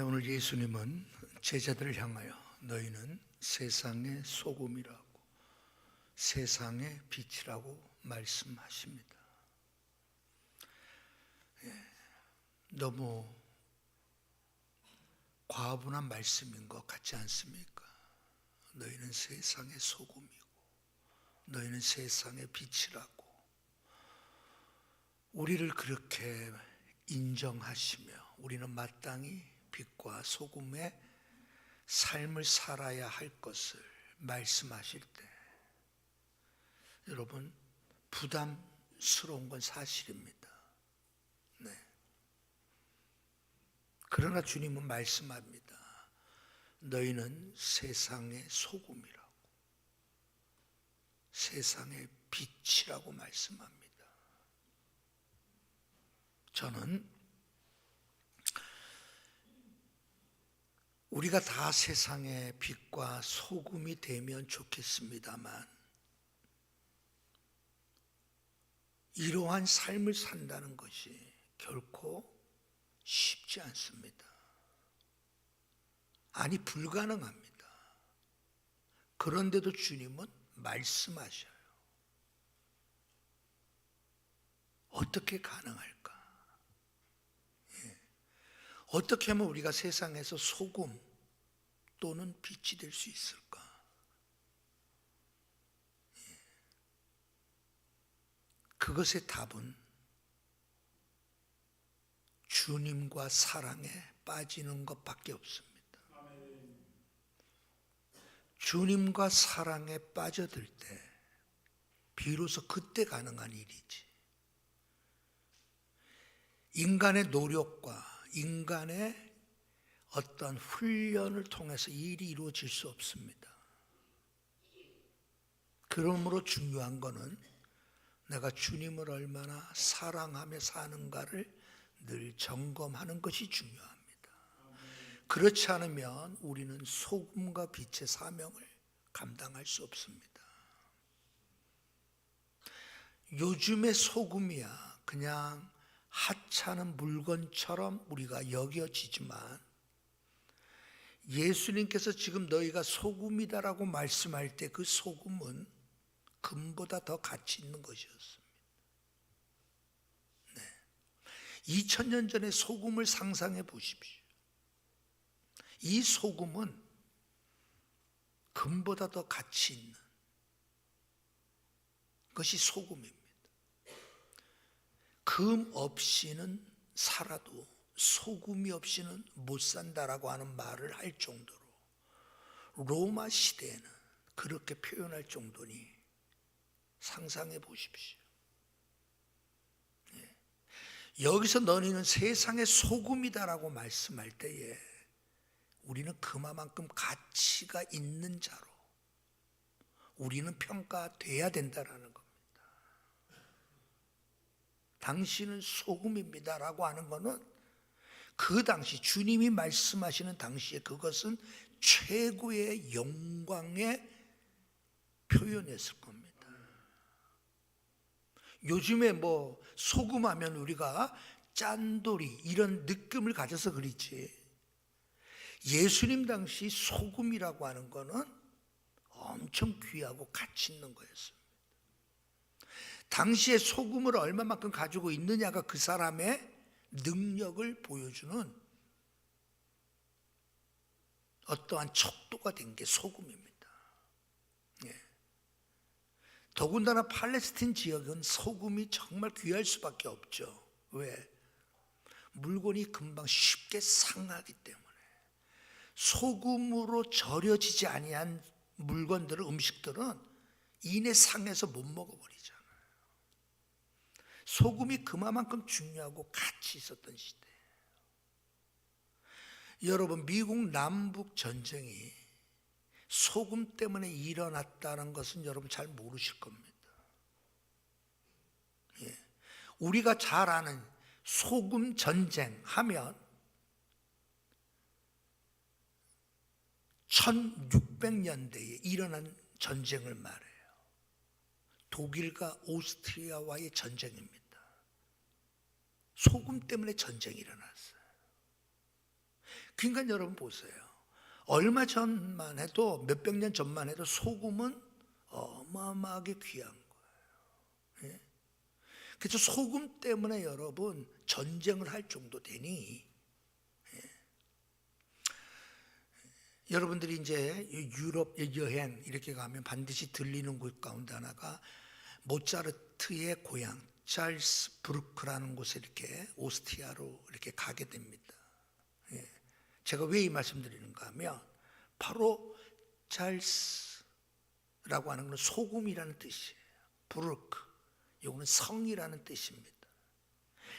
오늘 예수님은 제자들을 향하여 너희는 세상의 소금이라고, 세상의 빛이라고 말씀하십니다. 너무 과분한 말씀인 것 같지 않습니까? 너희는 세상의 소금이고 너희는 세상의 빛이라고 우리를 그렇게 인정하시며 우리는 마땅히 빛과 소금의 삶을 살아야 할 것을 말씀하실 때 여러분 부담스러운 건 사실입니다. 네. 그러나 주님은 말씀합니다. 너희는 세상의 소금이라고, 세상의 빛이라고 말씀합니다. 저는 우리가 다 세상의 빛과 소금이 되면 좋겠습니다만 이러한 삶을 산다는 것이 결코 쉽지 않습니다. 아니 불가능합니다. 그런데도 주님은 말씀하셔요. 어떻게 가능할까? 어떻게 하면 우리가 세상에서 소금 또는 빛이 될 수 있을까? 그것의 답은 주님과 사랑에 빠지는 것밖에 없습니다. 주님과 사랑에 빠져들 때 비로소 그때 가능한 일이지. 인간의 노력과 인간의 어떤 훈련을 통해서 일이 이루어질 수 없습니다. 그러므로 중요한 것은 내가 주님을 얼마나 사랑하며 사는가를 늘 점검하는 것이 중요합니다. 그렇지 않으면 우리는 소금과 빛의 사명을 감당할 수 없습니다. 요즘의 소금이야 그냥 하찮은 물건처럼 우리가 여겨지지만 예수님께서 지금 너희가 소금이다라고 말씀할 때 그 소금은 금보다 더 가치 있는 것이었습니다. 네. 2000년 전의 소금을 상상해 보십시오. 이 소금은 금보다 더 가치 있는 것이 소금입니다. 금 없이는 살아도 소금이 없이는 못 산다라고 하는 말을 할 정도로 로마 시대에는 그렇게 표현할 정도니 상상해 보십시오. 여기서 너희는 세상의 소금이다라고 말씀할 때에 우리는 그만큼 가치가 있는 자로 우리는 평가돼야 된다라는 겁니다. 당신은 소금입니다라고 하는 것은 그 당시 주님이 말씀하시는 당시에 그것은 최고의 영광의 표현이었을 겁니다. 요즘에 뭐 소금하면 우리가 짠돌이 이런 느낌을 가져서 그렇지 예수님 당시 소금이라고 하는 것은 엄청 귀하고 가치 있는 거였습니다. 당시에 소금을 얼마만큼 가지고 있느냐가 그 사람의 능력을 보여주는 어떠한 척도가 된 게 소금입니다. 더군다나 팔레스틴 지역은 소금이 정말 귀할 수밖에 없죠. 왜? 물건이 금방 쉽게 상하기 때문에 소금으로 절여지지 아니한 물건들은 음식들은 이내 상해서 못 먹어버리잖아요. 소금이 그만큼 중요하고 가치 있었던 시대예요. 여러분 미국 남북 전쟁이 소금 때문에 일어났다는 것은 여러분 잘 모르실 겁니다. 우리가 잘 아는 소금 전쟁 하면 1600년대에 일어난 전쟁을 말해요. 독일과 오스트리아와의 전쟁입니다. 소금 때문에 전쟁이 일어났어요. 그러니까 여러분 보세요. 얼마 전만 해도 몇백 년 전만 해도 소금은 어마어마하게 귀한 거예요. 예? 그래서 소금 때문에 여러분 전쟁을 할 정도 되니, 여러분들이 이제 유럽 여행 이렇게 가면 반드시 들리는 곳 가운데 하나가 모차르트의 고향 잘스부르크라는 곳에 이렇게 오스트리아로 이렇게 가게 됩니다. 예. 제가 왜 이 말씀드리는가 하면 바로 잘스라고 하는 건 소금이라는 뜻이에요. 부르크, 이거는 성이라는 뜻입니다.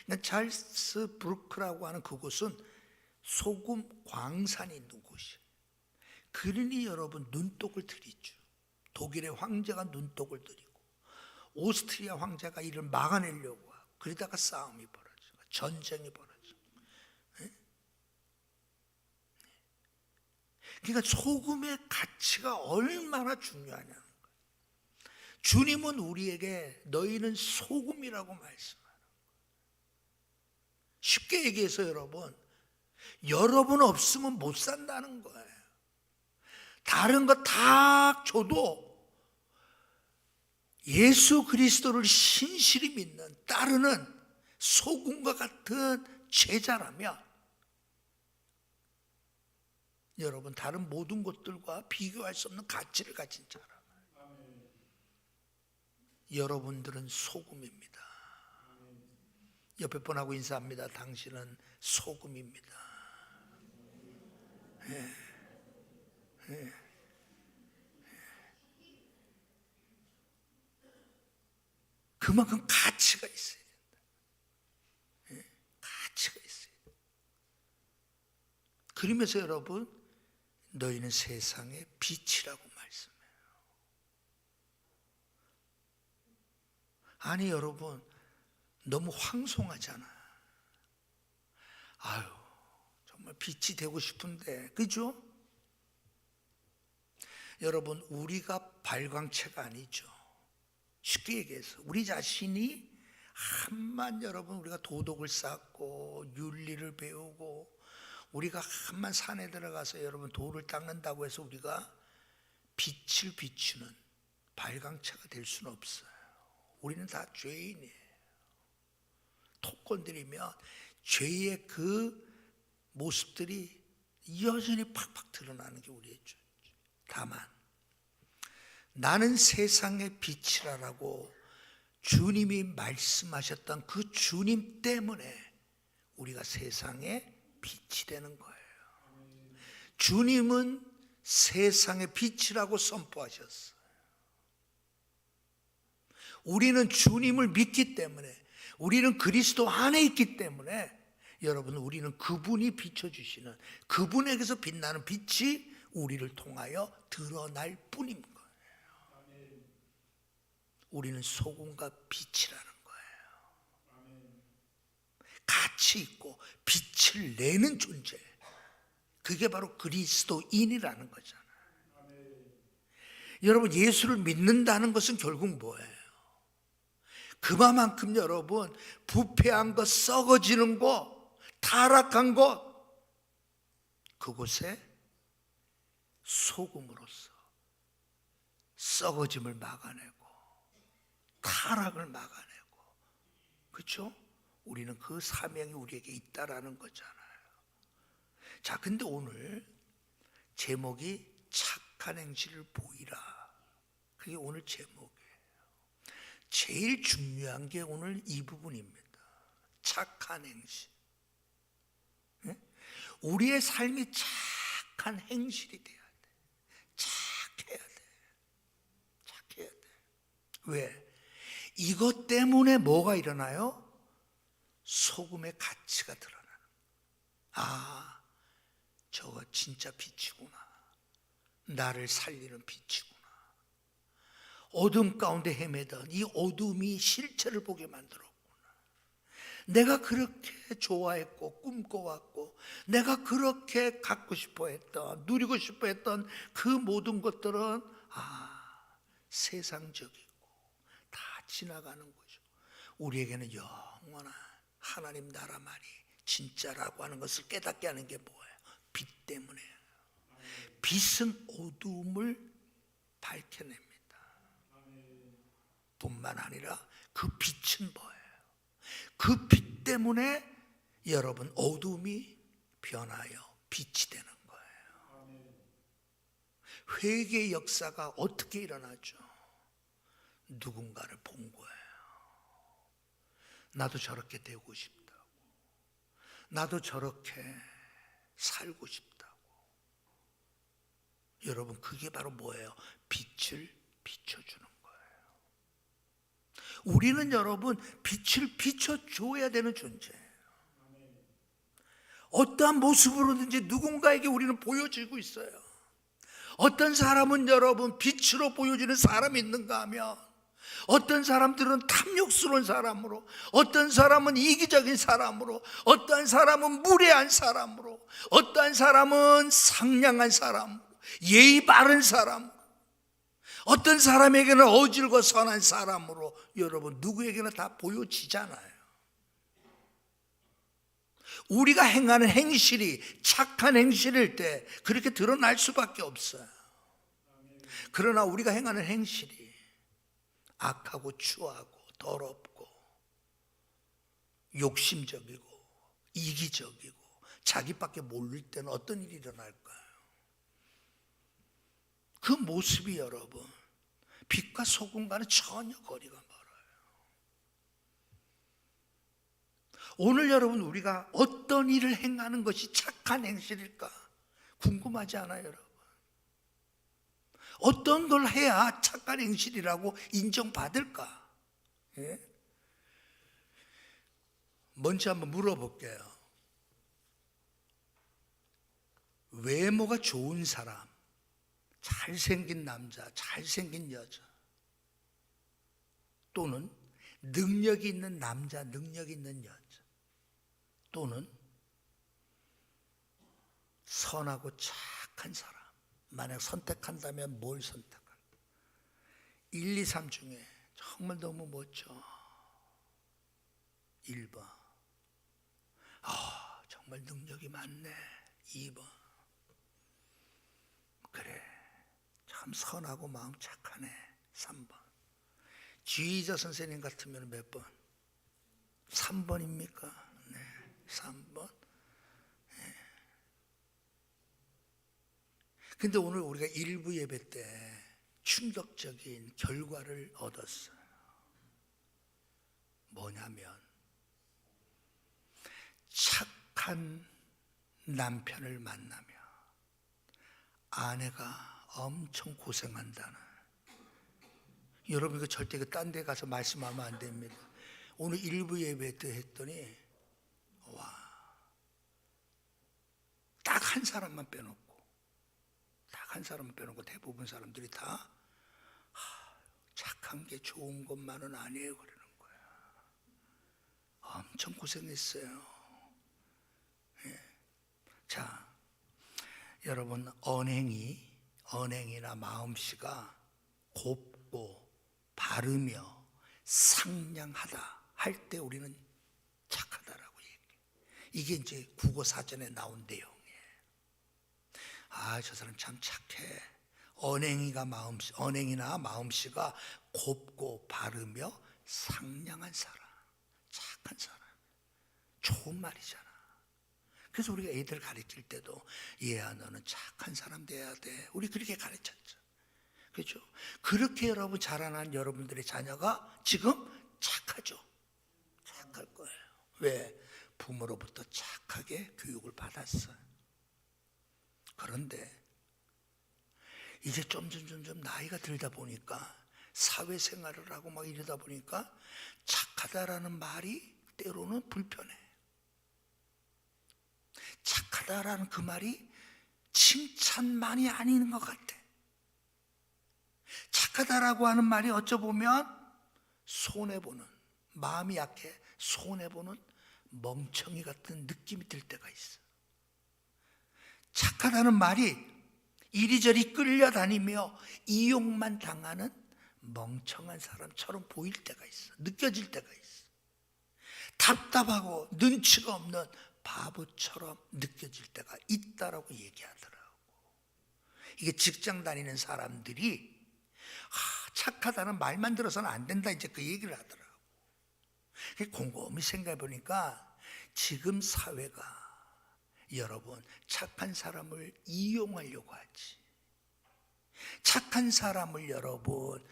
그러니까 잘스부르크라고 하는 그곳은 소금 광산이 있는 곳이에요. 그러니 여러분 눈독을 들이죠. 독일의 황제가 눈독을 들이고 오스트리아 황제가 이를 막아내려고 하고, 그러다가 싸움이 벌어지고 전쟁이 벌어지고. 그러니까 소금의 가치가 얼마나 중요하냐는 거예요. 주님은 우리에게 너희는 소금이라고 말씀하는 거예요. 쉽게 얘기해서 여러분 없으면 못 산다는 거예요. 다른 거 다 줘도 예수 그리스도를 신실히 믿는, 따르는 소금과 같은 제자라면 여러분 다른 모든 것들과 비교할 수 없는 가치를 가진 자라. 여러분들은 소금입니다. 옆에 분하고 인사합니다. 당신은 소금입니다. 그만큼 가치가 있어야 된다. 가치가 있어야 된다. 그러면서 여러분 너희는 세상의 빛이라고 말씀해요. 아니 여러분 너무 황송하잖아. 아유 정말 빛이 되고 싶은데, 그죠? 여러분 우리가 발광체가 아니죠. 쉽게 얘기해서 우리 자신이 한만 여러분 우리가 도덕을 쌓고 윤리를 배우고 우리가 한만 산에 들어가서 여러분 돌을 닦는다고 해서 우리가 빛을 비추는 발광체가 될 수는 없어요. 우리는 다 죄인이에요. 톡 건드리면 죄의 그 모습들이 여전히 팍팍 드러나는 게 우리의 죄죠. 다만 나는 세상의 빛이라라고 주님이 말씀하셨던 그 주님 때문에 우리가 세상의 빛이 되는 거예요. 주님은 세상의 빛이라고 선포하셨어요. 우리는 주님을 믿기 때문에, 우리는 그리스도 안에 있기 때문에 여러분 우리는 그분이 비춰주시는, 그분에게서 빛나는 빛이 우리를 통하여 드러날 뿐인 거예요. 우리는 소금과 빛이라는 거예요. 가치 있고 빛을 내는 존재, 그게 바로 그리스도인이라는 거잖아요. 여러분 예수를 믿는다는 것은 결국 뭐예요? 그만큼 여러분 부패한 것, 썩어지는 것, 타락한 것, 그곳에 소금으로서 썩어짐을 막아내고 타락을 막아내고, 그렇죠? 우리는 그 사명이 우리에게 있다라는 거잖아요. 자, 근데 오늘 제목이 착한 행실을 보이라. 그게 오늘 제목이에요. 제일 중요한 게 오늘 이 부분입니다. 착한 행실. 우리의 삶이 착한 행실이 돼야 돼. 착해야 돼. 착해야 돼. 왜? 이것 때문에 뭐가 일어나요? 소금의 가치가 드러나는. 아, 저거 진짜 빛이구나. 나를 살리는 빛이구나. 어둠 가운데 헤매던 이 어둠이 실체를 보게 만들었구나. 내가 그렇게 좋아했고 꿈꿔왔고 내가 그렇게 갖고 싶어 했던, 누리고 싶어 했던 그 모든 것들은 세상적이고 다 지나가는 거죠. 우리에게는 영원한 하나님 나라만이 진짜라고 하는 것을 깨닫게 하는 게 뭐예요? 빛 때문에. 빛은 어두움을 밝혀냅니다. 뿐만 아니라 그 빛은 뭐예요? 그 빛 때문에 여러분 어두움이 변하여 빛이 되는 거예요. 회개의 역사가 어떻게 일어나죠? 누군가를 본 거예요. 나도 저렇게 되고 싶다고. 나도 저렇게 살고 싶다고. 여러분, 그게 바로 뭐예요? 빛을 비춰주는 거예요. 우리는 여러분 빛을 비춰줘야 되는 존재예요. 어떠한 모습으로든지 누군가에게 우리는 보여지고 있어요. 어떤 사람은 여러분 빛으로 보여지는 사람이 있는가 하면, 어떤 사람들은 탐욕스러운 사람으로, 어떤 사람은 이기적인 사람으로, 어떠한 사람은 무례한 사람으로, 어떠한 사람은 상냥한 사람으로, 예의 바른 사람으로, 어떤 사람에게는 어질고 선한 사람으로, 여러분 누구에게나 다 보여지잖아요. 우리가 행하는 행실이 착한 행실일 때 그렇게 드러날 수밖에 없어요. 그러나 우리가 행하는 행실이 악하고 추하고 더럽고 욕심적이고 이기적이고 자기밖에 모를 때는 어떤 일이 일어날까요? 그 모습이 여러분 빛과 소금과는 전혀 거리가 멀어요. 오늘 여러분 우리가 어떤 일을 행하는 것이 착한 행실일까 궁금하지 않아요, 여러분? 어떤 걸 해야 착한 행실이라고 인정받을까? 예? 먼저 한번 물어볼게요. 외모가 좋은 사람, 잘생긴 남자, 잘생긴 여자, 또는 능력이 있는 남자, 능력이 있는 여자, 또는 선하고 착한 사람, 만약 선택한다면 뭘 선택할까? 1, 2, 3 중에 정말 너무 멋져. 1번, 정말 능력이 많네. 2번, 그래, 참 선하고 마음 착하네. 3번, 지휘자 선생님 같으면 몇 번? 3번입니까? 네, 3번. 근데 오늘 우리가 일부 예배 때 충격적인 결과를 얻었어요. 뭐냐면 착한 남편을 만나며 아내가 엄청 고생한다는. 여러분 이거 절대 딴 데 가서 말씀하면 안 됩니다. 오늘 일부 예배 때 했더니 딱 한 사람만 빼놓고, 대부분 사람들이 다 착한 게 좋은 것만은 아니에요 그러는 거야. 엄청 고생했어요. 예. 자, 여러분 언행이나 마음씨가 곱고 바르며 상냥하다 할 때 우리는 착하다라고 얘기해요. 이게 이제 국어 사전에 나온 내용이에요. 저 사람 참 착해. 언행이나 마음씨가 곱고 바르며 상냥한 사람, 착한 사람. 좋은 말이잖아. 그래서 우리가 애들 가르칠 때도 얘야 너는 착한 사람 돼야 돼. 우리 그렇게 가르쳤죠. 그렇죠? 그렇게 여러분 자라난 여러분들의 자녀가 지금 착하죠. 착할 거예요. 왜? 부모로부터 착하게 교육을 받았어요. 그런데 이제 점점 나이가 들다 보니까 사회생활을 하고 막 이러다 보니까 착하다라는 말이 때로는 불편해. 착하다라는 그 말이 칭찬만이 아닌 것 같아. 착하다라고 하는 말이 어쩌보면 손해보는, 마음이 약해 손해보는 멍청이 같은 느낌이 들 때가 있어. 착하다는 말이 이리저리 끌려다니며 이용만 당하는 멍청한 사람처럼 보일 때가 있어. 느껴질 때가 있어. 답답하고 눈치가 없는 바보처럼 느껴질 때가 있다라고 얘기하더라고. 이게 직장 다니는 사람들이 착하다는 말만 들어서는 안 된다, 이제 그 얘기를 하더라고. 곰곰이 생각해 보니까 지금 사회가 여러분 착한 사람을 이용하려고 하지. 착한 사람을 여러분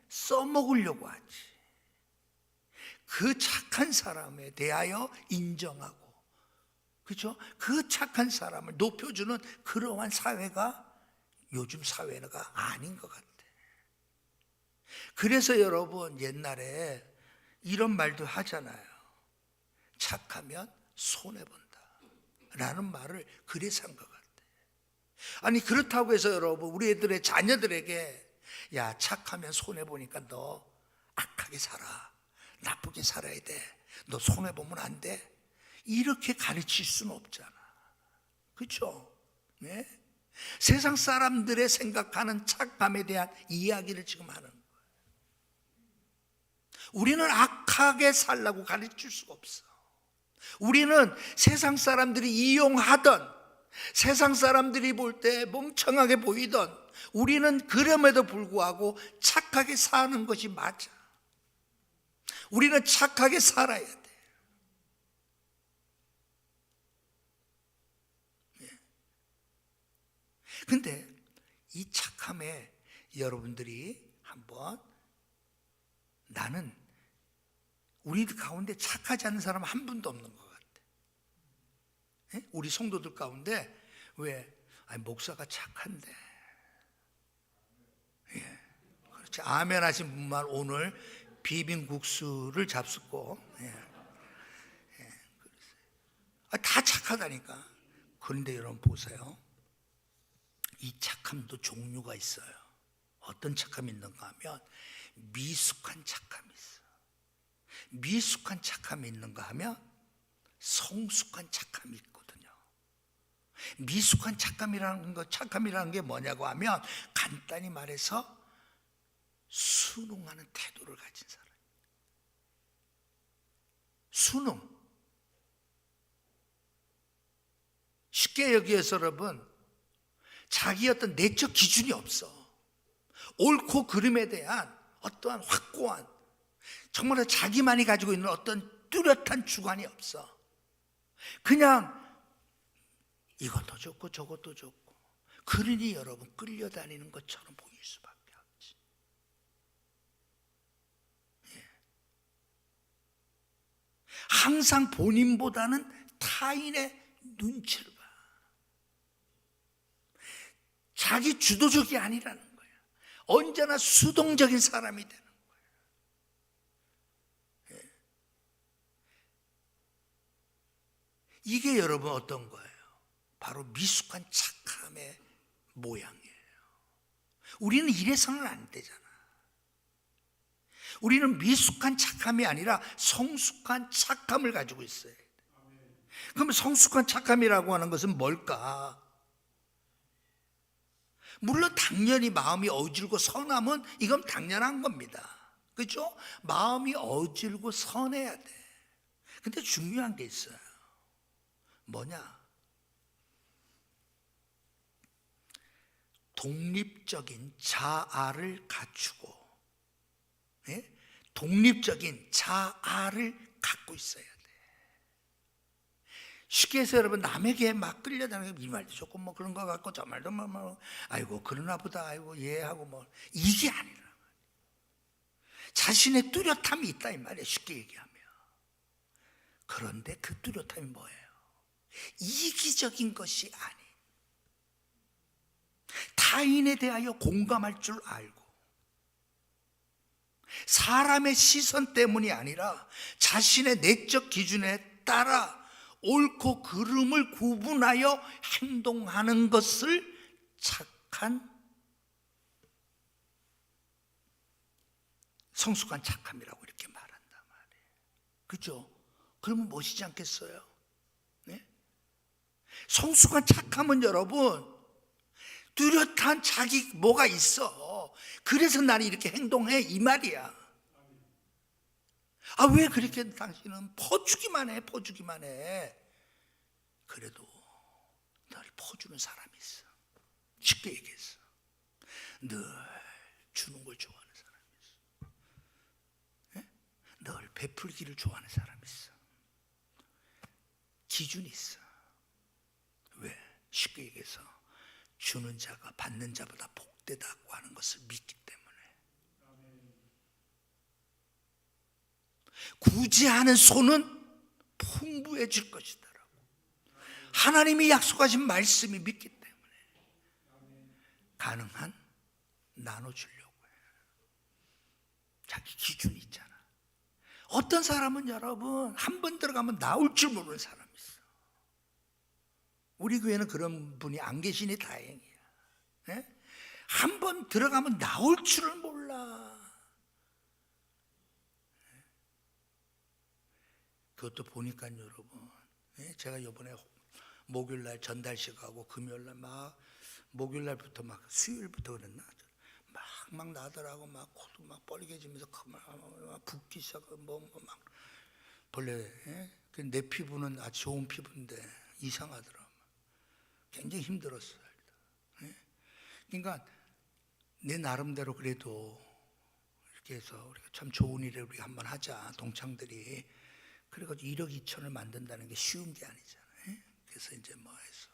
써먹으려고 하지. 그 착한 사람에 대하여 인정하고, 그렇죠? 그 착한 사람을 높여주는 그러한 사회가 요즘 사회가 아닌 것 같아. 그래서 여러분 옛날에 이런 말도 하잖아요. 착하면 손해본다 라는 말을 그래서 한 것 같아. 아니 그렇다고 해서 여러분 우리 애들의 자녀들에게 야 착하면 손해보니까 너 악하게 살아, 나쁘게 살아야 돼, 너 손해보면 안 돼, 이렇게 가르칠 수는 없잖아. 그렇죠? 네? 세상 사람들의 생각하는 착함에 대한 이야기를 지금 하는 거예요. 우리는 악하게 살라고 가르칠 수가 없어. 우리는 세상 사람들이 이용하던, 세상 사람들이 볼 때 멍청하게 보이던, 우리는 그럼에도 불구하고 착하게 사는 것이 맞아. 우리는 착하게 살아야 돼. 근데 이 착함에 여러분들이 한번, 나는 우리 가운데 착하지 않은 사람 한 분도 없는 것 같아. 우리 성도들 가운데 왜 목사가 착한데, 그렇지, 아멘 하신 분만 오늘 비빔국수를 잡수고, 다 착하다니까. 그런데 여러분 보세요, 이 착함도 종류가 있어요. 어떤 착함이 있는가 하면 미숙한 착함이 있어. 미숙한 착함이 있는가 하면 성숙한 착함이 있거든요. 미숙한 착함이라는 게 뭐냐고 하면 간단히 말해서 순응하는 태도를 가진 사람. 순응. 쉽게 여기에서 여러분 자기 어떤 내적 기준이 없어. 옳고 그름에 대한 어떠한 확고한, 정말 자기만이 가지고 있는 어떤 뚜렷한 주관이 없어. 그냥 이것도 좋고 저것도 좋고, 그러니 여러분 끌려다니는 것처럼 보일 수밖에 없지. 항상 본인보다는 타인의 눈치를 봐. 자기 주도적이 아니라는 거야. 언제나 수동적인 사람이 되는 거예요. 이게 여러분 어떤 거예요? 바로 미숙한 착함의 모양이에요. 우리는 이래서는 안 되잖아. 우리는 미숙한 착함이 아니라 성숙한 착함을 가지고 있어야 돼. 그럼 성숙한 착함이라고 하는 것은 뭘까? 물론 당연히 마음이 어질고 선하면 이건 당연한 겁니다. 그렇죠? 마음이 어질고 선해야 돼. 근데 중요한 게 있어요. 뭐냐? 독립적인 자아를 갖추고, 독립적인 자아를 갖고 있어야 돼. 쉽게 해서 여러분 남에게 막 끌려다니는, 이 말도 좋고 뭐 그런 거 같고 저 말도 뭐 아이고 그러나 보다, 아이고 예 하고 뭐, 이게 아니라 자신의 뚜렷함이 있다 이 말이에요. 쉽게 얘기하면. 그런데 그 뚜렷함이 뭐예요? 이기적인 것이 아닌, 타인에 대하여 공감할 줄 알고, 사람의 시선 때문이 아니라 자신의 내적 기준에 따라 옳고 그름을 구분하여 행동하는 것을 착한, 성숙한 착함이라고 이렇게 말한단 말이에요. 그렇죠? 그러면 멋이지 않겠어요? 네? 성숙한 착함은 여러분 뚜렷한 자기 뭐가 있어. 그래서 나는 이렇게 행동해 이 말이야. 왜 그렇게 당신은 퍼주기만 해. 그래도 늘 퍼주는 사람이 있어. 쉽게 얘기해서 늘 주는 걸 좋아하는 사람이 있어. 예? 늘 베풀기를 좋아하는 사람이 있어. 기준이 있어. 왜? 쉽게 얘기해서 주는 자가 받는 자보다 복되다고 하는 것을 믿기 때문에. 구제하는 손은 풍부해질 것이다라고 하나님이 약속하신 말씀이 믿기 때문에 가능한 나눠주려고 해요. 자기 기준이 있잖아. 어떤 사람은 여러분 한 번 들어가면 나올 줄 모르는 사람이 있어. 우리 교회는 그런 분이 안 계시니 다행이야. 예? 한 번 들어가면 나올 줄을 몰라. 그것도 보니까 여러분, 제가 이번에 목요일날 전달식하고 금요일날 막 목요일날부터 막 수요일부터 그랬나 막 나더라고. 막 코도 막 뻘개지면서 막 붓기 시작하고 막 본래 내 피부는 아주 좋은 피부인데 이상하더라. 굉장히 힘들었어요. 그러니까 내 나름대로 그래도 이렇게 해서 우리가 참 좋은 일을 우리가 한번 하자, 동창들이. 그래가지고 1억 2천을 만든다는 게 쉬운 게 아니잖아요. 그래서 이제 뭐 해서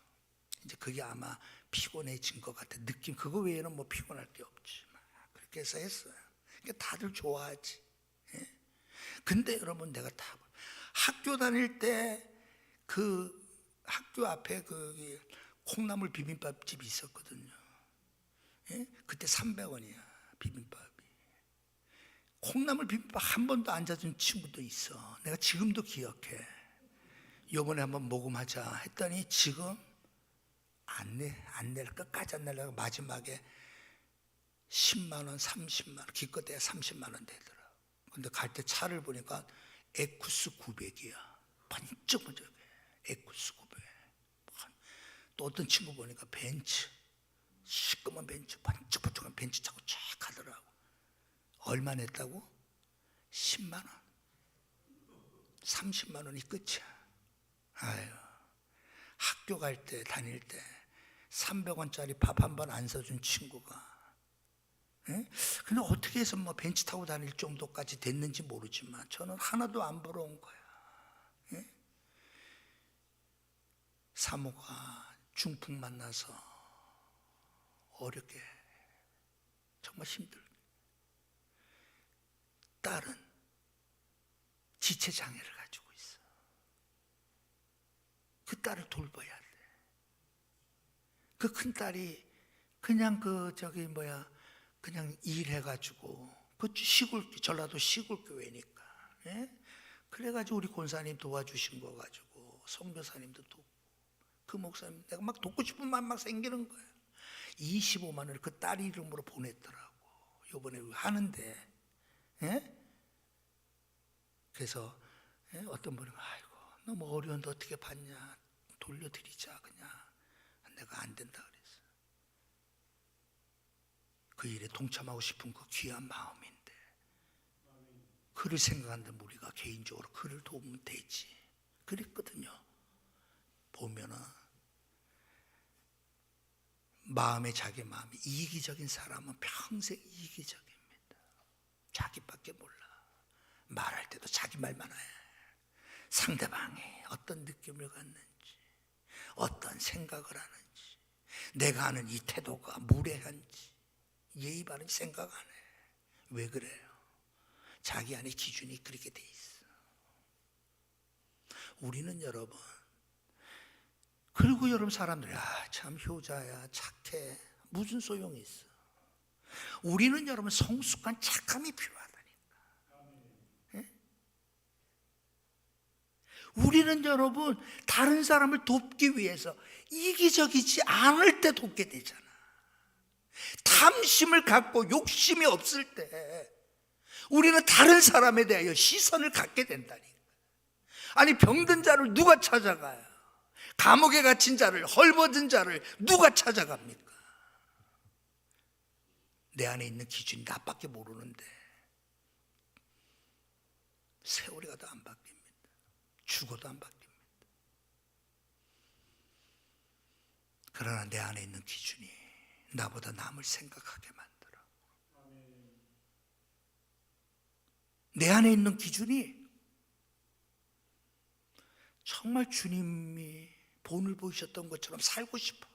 이제 그게 아마 피곤해진 것 같아. 느낌 그거 외에는 뭐 피곤할 게 없지. 그렇게 해서 했어요. 그러니까 다들 좋아하지. 근데 여러분 내가 다 학교 다닐 때 그 학교 앞에 그 콩나물 비빔밥집이 있었거든요. 그때 300원이야 비빔밥이. 콩나물 비빔밥 한 번도 안 사준 친구도 있어. 내가 지금도 기억해. 요번에 한번 모금하자 했더니 지금 안 낼 끝까지 안 내려고 마지막에 10만 원, 30만 원, 기껏해야 30만 원 되더라. 근데 갈 때 차를 보니까 에쿠스 900이야. 번쩍번쩍해. 에쿠스 900. 또 어떤 친구 보니까 벤츠, 시꺼먼 벤츠, 번쩍번쩍한 벤츠 차고 쫙 가더라고. 얼마 냈다고? 10만 원. 30만 원이 끝이야. 아유, 학교 갈 때 다닐 때 300원짜리 밥 한 번 안 사준 친구가 근데 어떻게 해서 뭐 벤츠 타고 다닐 정도까지 됐는지 모르지만 저는 하나도 안 부러운 거야. 사모가 중풍 만나서 어렵게 정말 힘들게, 딸은 지체장애를 가지고 있어. 그 딸을 돌봐야 돼. 그 큰딸이 그냥 그냥 일해가지고, 그 전라도 시골 교회니까. 그래가지고 우리 권사님 도와주신 거 가지고 선교사님도 돕고, 그 목사님 내가 막 돕고 싶은 마음 막 생기는 거야. 25만 원을 그 딸 이름으로 보냈더라고. 요번에 하는데. 그래서 어떤 분이 아이고 너무 어려운데 어떻게 받냐, 돌려드리자. 그냥 내가 안 된다 그랬어. 그 일에 동참하고 싶은 그 귀한 마음인데 그를 생각한다면 우리가 개인적으로 그를 도우면 되지 그랬거든요. 보면은 자기 마음이 이기적인 사람은 평생 이기적입니다. 자기밖에 몰라. 말할 때도 자기 말만 해. 상대방이 어떤 느낌을 갖는지, 어떤 생각을 하는지, 내가 하는 이 태도가 무례한지, 예의 바른지 생각 안 해. 왜 그래요? 자기 안에 기준이 그렇게 돼 있어. 우리는 여러분, 그리고 여러분 사람들이 참 효자야, 착해, 무슨 소용이 있어? 우리는 여러분 성숙한 착함이 필요하다니까. 우리는 여러분 다른 사람을 돕기 위해서 이기적이지 않을 때 돕게 되잖아. 탐심을 갖고 욕심이 없을 때 우리는 다른 사람에 대하여 시선을 갖게 된다니까. 아니 병든 자를 누가 찾아가요? 감옥에 갇힌 자를, 헐벗은 자를 누가 찾아갑니까? 내 안에 있는 기준이 나밖에 모르는데 세월이 가도 안 바뀝니다. 죽어도 안 바뀝니다. 그러나 내 안에 있는 기준이 나보다 남을 생각하게 만들어. 내 안에 있는 기준이 정말 주님이 본을 보이셨던 것처럼 살고 싶어.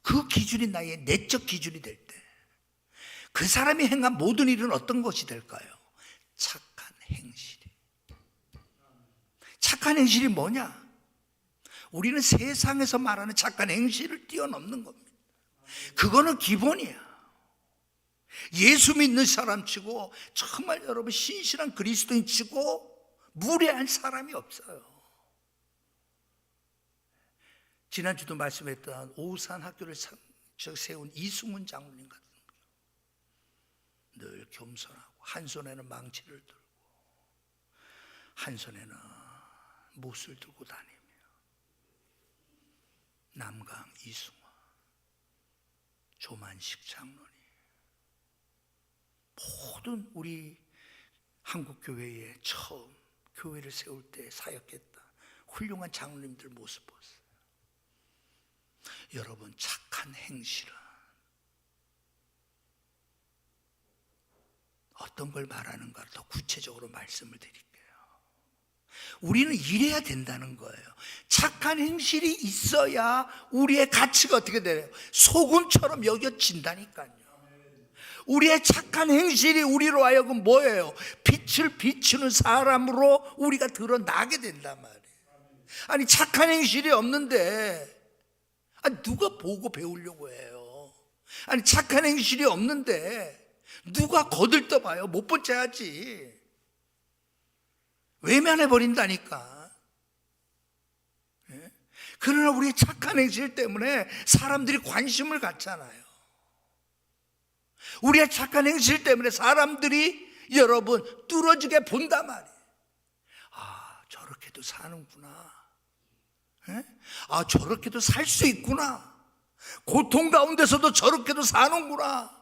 그 기준이 나의 내적 기준이 될 때 그 사람이 행한 모든 일은 어떤 것이 될까요? 착한 행실이. 착한 행실이 뭐냐? 우리는 세상에서 말하는 착한 행실을 뛰어넘는 겁니다. 그거는 기본이야. 예수 믿는 사람 치고 정말 여러분 신실한 그리스도인 치고 무례한 사람이 없어요. 지난주도 말씀했던 오산 학교를 세운 이승훈 장로님 같은 분, 늘 겸손하고 한 손에는 망치를 들고 한 손에는 못을 들고 다니며, 남강 이승화, 조만식 장로님, 모든 우리 한국교회에 처음 교회를 세울 때 사역했다 훌륭한 장로님들 모습 봤어요. 여러분, 착한 행실은 어떤 걸 말하는가 더 구체적으로 말씀을 드릴게요. 우리는 이래야 된다는 거예요. 착한 행실이 있어야 우리의 가치가 어떻게 돼요? 소금처럼 여겨진다니까요. 우리의 착한 행실이 우리로 하여금 뭐예요? 빛을 비추는 사람으로 우리가 드러나게 된단 말이에요. 아니 착한 행실이 없는데 누가 보고 배우려고 해요? 아니 착한 행실이 없는데 누가 거들떠봐요? 못 본 체 하지. 외면해버린다니까. 그러나 우리의 착한 행실 때문에 사람들이 관심을 갖잖아요. 우리의 착한 행실 때문에 사람들이 여러분 뚫어지게 본단 말이에요. 아, 저렇게도 사는구나. 아, 저렇게도 살 수 있구나. 고통 가운데서도 저렇게도 사는구나.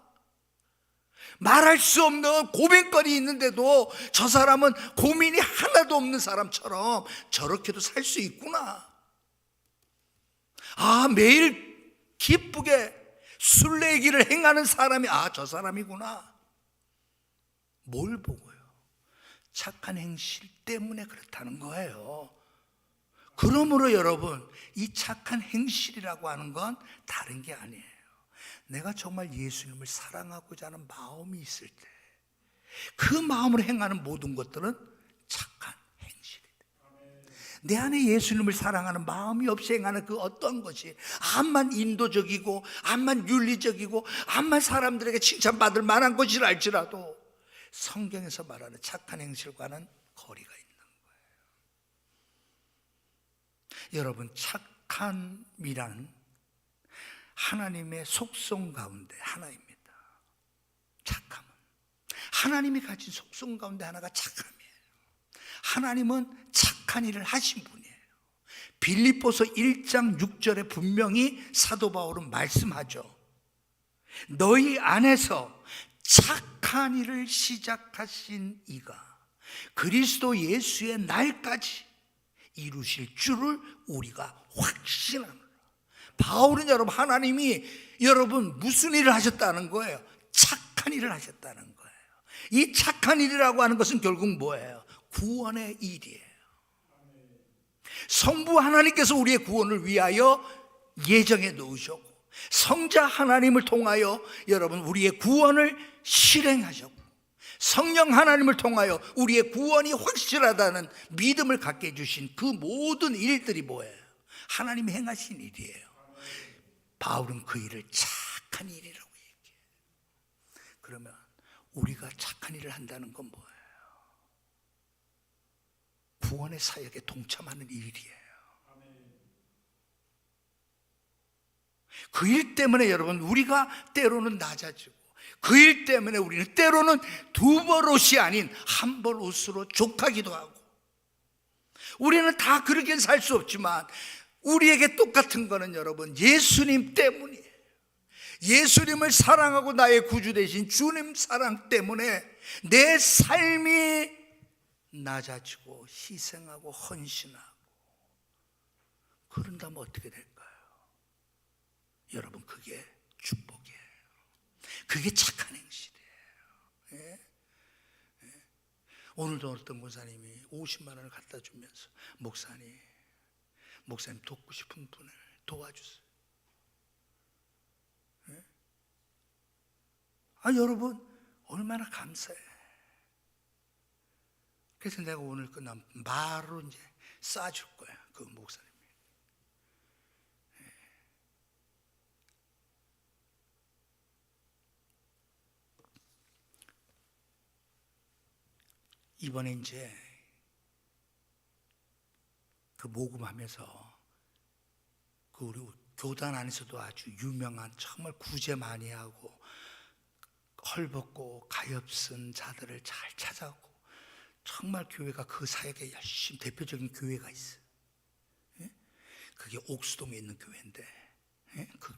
말할 수 없는 고민거리 있는데도 저 사람은 고민이 하나도 없는 사람처럼 저렇게도 살 수 있구나. 아, 매일 기쁘게 순례기를 행하는 사람이 저 사람이구나. 뭘 보고요? 착한 행실 때문에 그렇다는 거예요. 그러므로 여러분, 이 착한 행실이라고 하는 건 다른 게 아니에요. 내가 정말 예수님을 사랑하고자 하는 마음이 있을 때 그 마음으로 행하는 모든 것들은 착한 행실이다. 내 안에 예수님을 사랑하는 마음이 없이 행하는 그 어떤 것이 암만 인도적이고 암만 윤리적이고 암만 사람들에게 칭찬받을 만한 것이라 할지라도 성경에서 말하는 착한 행실과는 거리가 있는 거예요. 여러분, 착함이란 하나님의 속성 가운데 하나입니다. 착함은 하나님이 가진 속성 가운데 하나가 착함이에요. 하나님은 착한 일을 하신 분이에요. 빌립보서 1장 6절에 분명히 사도 바울은 말씀하죠. 너희 안에서 착한 일을 시작하신 이가 그리스도 예수의 날까지 이루실 줄을 우리가 확신합니다. 바울은 여러분, 하나님이 여러분 무슨 일을 하셨다는 거예요? 착한 일을 하셨다는 거예요. 이 착한 일이라고 하는 것은 결국 뭐예요? 구원의 일이에요. 성부 하나님께서 우리의 구원을 위하여 예정해 놓으셨고, 성자 하나님을 통하여 여러분 우리의 구원을 실행하셨고, 성령 하나님을 통하여 우리의 구원이 확실하다는 믿음을 갖게 해주신 그 모든 일들이 뭐예요? 하나님이 행하신 일이에요. 바울은 그 일을 착한 일이라고 얘기해요. 그러면 우리가 착한 일을 한다는 건 뭐예요? 구원의 사역에 동참하는 일이에요. 그 일 때문에 여러분 우리가 때로는 낮아지고, 그 일 때문에 우리는 때로는 두 벌 옷이 아닌 한 벌 옷으로 족하기도 하고, 우리는 다 그렇게 살 수 없지만 우리에게 똑같은 거는 여러분 예수님 때문이에요. 예수님을 사랑하고 나의 구주 되신 주님 사랑 때문에 내 삶이 낮아지고 희생하고 헌신하고, 그런 본다면 어떻게 될까요? 여러분, 그게 축복이에요. 그게 착한 행실이에요. 예? 오늘도 어떤 목사님이 50만 원을 갖다 주면서 목사님 돕고 싶은 분을 도와주세요. 예? 여러분, 얼마나 감사해. 그래서 내가 오늘 끝나면 바로 이제 쏴줄 거야, 그 목사님이. 이번에 이제 그 모금하면서 그 우리 교단 안에서도 아주 유명한, 정말 구제 많이 하고 헐벗고 가엾은 자들을 잘 찾아오고, 정말 교회가 그 사역에 열심히, 대표적인 교회가 있어요. 예? 그게 옥수동에 있는 교회인데, 예? 그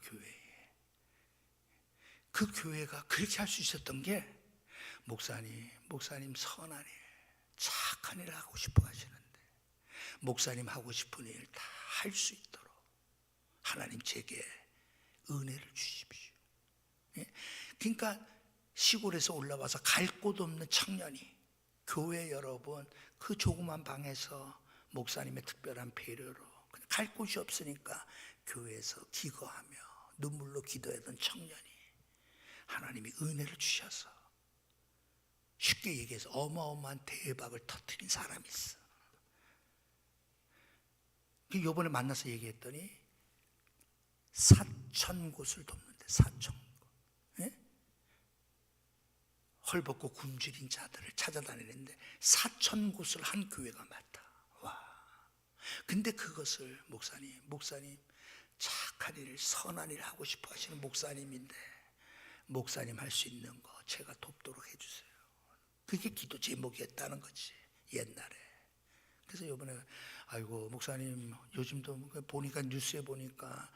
교회가 그렇게 할 수 있었던 게, 목사님 선한 일, 착한 일을 하고 싶어 하시는데, 목사님 하고 싶은 일 다 할 수 있도록 하나님 제게 은혜를 주십시오. 예? 그러니까 시골에서 올라와서 갈 곳 없는 청년이, 교회 여러분, 그 조그만 방에서 목사님의 특별한 배려로 갈 곳이 없으니까 교회에서 기거하며 눈물로 기도하던 청년이 하나님이 은혜를 주셔서, 쉽게 얘기해서 어마어마한 대박을 터뜨린 사람이 있어. 이번에 만나서 얘기했더니 4,000곳을 돕는데, 4,000곳. 예? 헐벗고 굶주린 자들을 찾아다니는데 4,000곳을 한 교회가 맞다. 와. 근데 그것을 목사님 착한 일, 선한 일 하고 싶어 하시는 목사님인데, 목사님 할 수 있는 거 제가 돕도록 해주세요. 그게 기도 제목이었다는 거지, 옛날에. 그래서 이번에 아이고 목사님, 요즘도 보니까, 뉴스에 보니까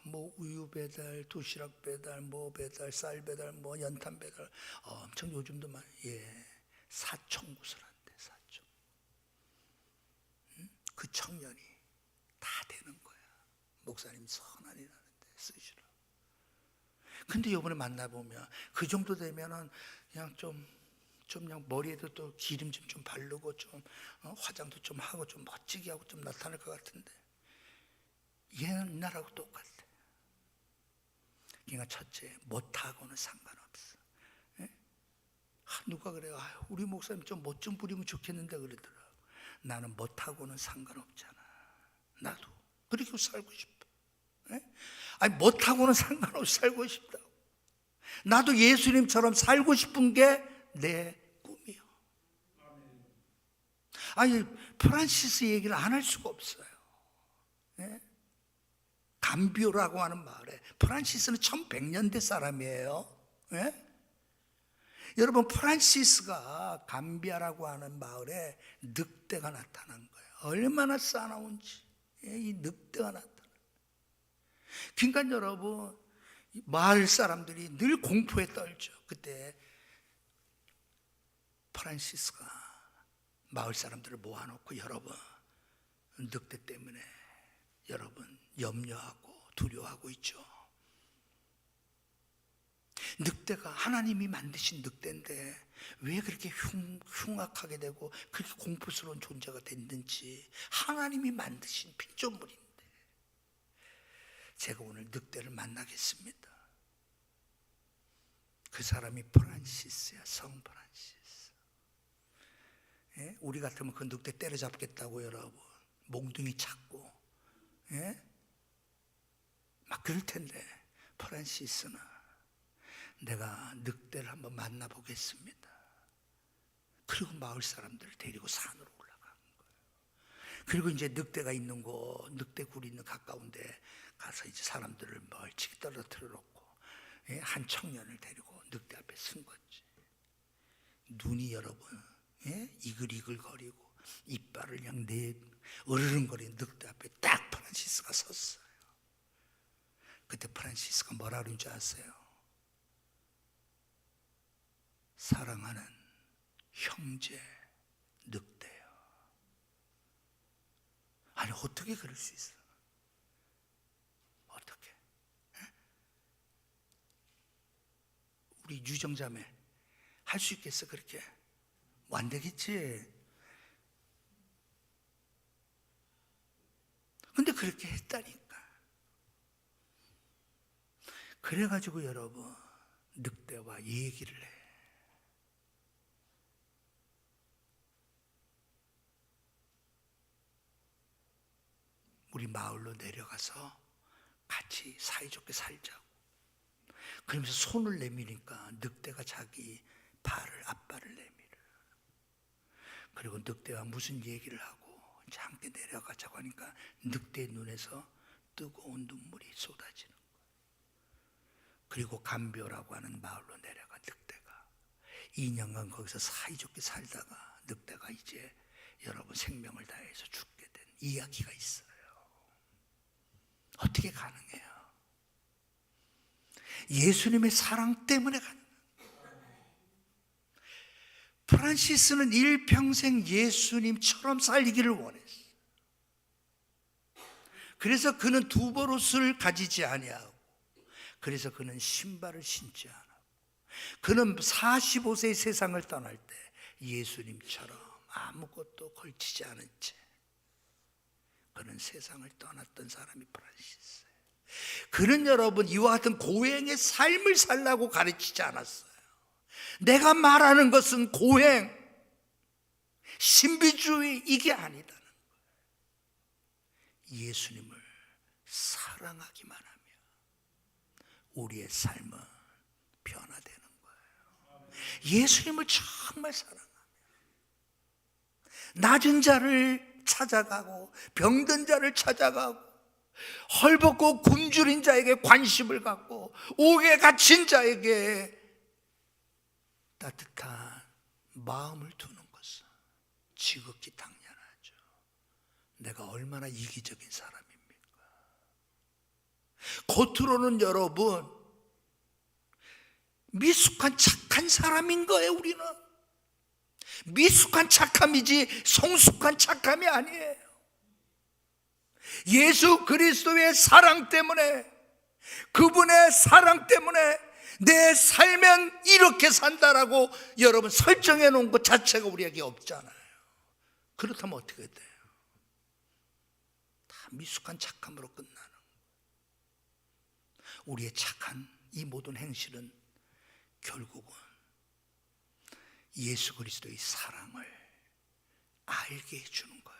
뭐 우유 배달, 도시락 배달, 뭐 배달, 쌀 배달, 뭐 연탄 배달, 엄청 요즘도 많이, 4,000곳을 한대. 4,000. 그 청년이 다 되는 거야. 목사님 선한 일 하는데 쓰시라. 근데 이번에 만나보면 그 정도 되면은 그냥 좀 그냥 머리에도 또 기름 좀 바르고, 좀 화장도 좀 하고, 좀 멋지게 하고 좀 나타날 것 같은데, 얘는 나라고 똑같아. 그러니까 첫째, 못하고는 상관없어. 예? 누가 그래요? 우리 목사님 좀 멋 좀 부리면 좋겠는데 그러더라고. 나는 못하고는 상관없잖아. 나도 그렇게 살고 싶어. 예? 못하고는 상관없이 살고 싶다고. 나도 예수님처럼 살고 싶은 게 내 꿈이요. 프란시스 얘기를 안 할 수가 없어요. 예? 감비오라고 하는 마을에, 프란시스는 1100년대 사람이에요. 예? 여러분, 프란시스가 감비아라고 하는 마을에 늑대가 나타난 거예요. 얼마나 싸나운지. 이 늑대가 나타나. 그러니까 여러분, 마을 사람들이 늘 공포에 떨죠. 그때 프란시스가 마을 사람들을 모아놓고, 여러분, 늑대 때문에 여러분 염려하고 두려워하고 있죠. 늑대가 하나님이 만드신 늑대인데 왜 그렇게 흉악하게 되고 그렇게 공포스러운 존재가 됐는지, 하나님이 만드신 피조물인데. 제가 오늘 늑대를 만나겠습니다. 그 사람이 프란시스야, 성 프란시스. 예? 우리 같으면 그 늑대 때려잡겠다고 여러분, 몽둥이 찾고, 예? 막 그럴 텐데, 프란시스는 내가 늑대를 한번 만나보겠습니다. 그리고 마을 사람들을 데리고 산으로 올라간 거예요. 그리고 이제 늑대가 있는 곳, 늑대굴이 있는 가까운데 가서 이제 사람들을 멀찍이 떨어뜨려 놓고, 예? 한 청년을 데리고 늑대 앞에 쓴 거지. 눈이 여러분, 예? 이글이글 거리고 이빨을 그냥 으르렁거리는 늑대 앞에 딱 프란시스가 섰어요. 그때 프란시스가 뭐라 그런 줄 아세요? 사랑하는 형제 늑대요. 어떻게 그럴 수 있어? 우리 유정자매 할 수 있겠어? 그렇게 뭐 안 되겠지. 근데 그렇게 했다니까. 그래가지고 여러분 늑대와 얘기를 해. 우리 마을로 내려가서 같이 사이좋게 살자고. 그러면서 손을 내미니까 늑대가 자기 발을, 앞발을 내밀어. 그리고 늑대와 무슨 얘기를 하고 이제 함께 내려가자고 하니까 늑대의 눈에서 뜨거운 눈물이 쏟아지는 거예요. 그리고 감벼라고 하는 마을로 내려가 늑대가 2년간 거기서 사이좋게 살다가 늑대가 이제 여러분 생명을 다해서 죽게 된 이야기가 있어요. 어떻게 가능해요? 예수님의 사랑 때문에 가능해요. 프란시스는 일평생 예수님처럼 살기를 원했어요. 그래서 그는 두버릇을 가지지 아니하고, 그래서 그는 신발을 신지 않았고, 그는 45세의 세상을 떠날 때 예수님처럼 아무것도 걸치지 않은 채 그는 세상을 떠났던 사람이 프란시스예요. 그는 여러분 이와 같은 고행의 삶을 살라고 가르치지 않았어요. 내가 말하는 것은 고행, 신비주의 이게 아니다는 거예요. 예수님을 사랑하기만 하면 우리의 삶은 변화되는 거예요. 예수님을 정말 사랑하면 낮은 자를 찾아가고 병든 자를 찾아가고 헐벗고 굶주린 자에게 관심을 갖고 옥에 갇힌 자에게 따뜻한 마음을 두는 것은 지극히 당연하죠. 내가 얼마나 이기적인 사람입니까? 겉으로는 여러분 미숙한 착한 사람인 거예요. 우리는 미숙한 착함이지 성숙한 착함이 아니에요. 예수 그리스도의 사랑 때문에, 그분의 사랑 때문에 내 삶은 이렇게 산다라고 여러분 설정해 놓은 것 자체가 우리에게 없잖아요. 그렇다면 어떻게 돼요? 다 미숙한 착함으로 끝나는 거예요. 우리의 착한 이 모든 행실은 결국은 예수 그리스도의 사랑을 알게 해주는 거예요.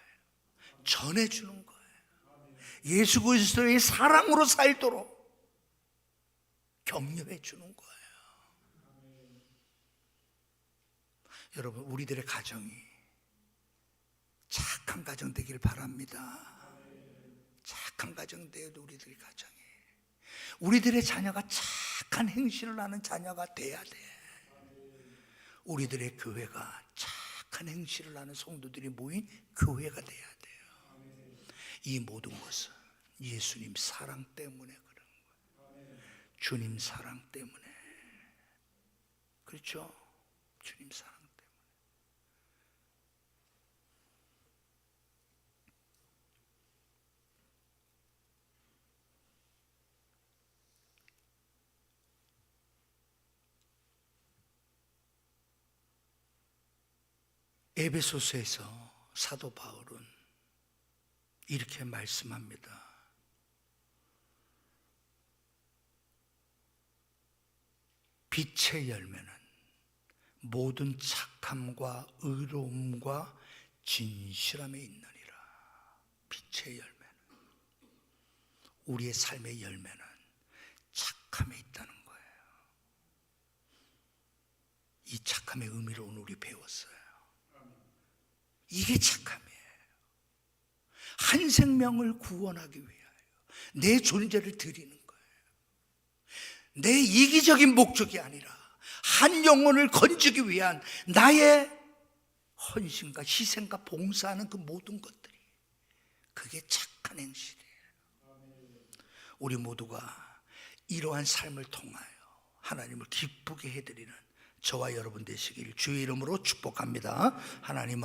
전해주는 거예요. 예수 그리스도의 사랑으로 살도록 격려해 주는 거예요. 여러분 우리들의 가정이 착한 가정 되길 바랍니다. 착한 가정 되어도 우리들의 가정이, 우리들의 자녀가 착한 행실을 하는 자녀가 돼야 돼. 우리들의 교회가 착한 행실을 하는 성도들이 모인 교회가 돼야 돼요. 이 모든 것은 예수님 사랑 때문에 그런 거예요. 주님 사랑 때문에. 그렇죠? 주님 사랑 때문에. 에베소서에서 사도 바울은 이렇게 말씀합니다. 빛의 열매는 모든 착함과 의로움과 진실함에 있느니라. 빛의 열매는, 우리의 삶의 열매는 착함에 있다는 거예요. 이 착함의 의미를 오늘 우리 배웠어요. 이게 착함이에요. 한 생명을 구원하기 위하여 내 존재를 드리는 거예요. 내 이기적인 목적이 아니라 한 영혼을 건지기 위한 나의 헌신과 희생과 봉사하는 그 모든 것들이, 그게 착한 행실이에요. 우리 모두가 이러한 삶을 통하여 하나님을 기쁘게 해드리는 저와 여러분 되시길 주의 이름으로 축복합니다. 하나님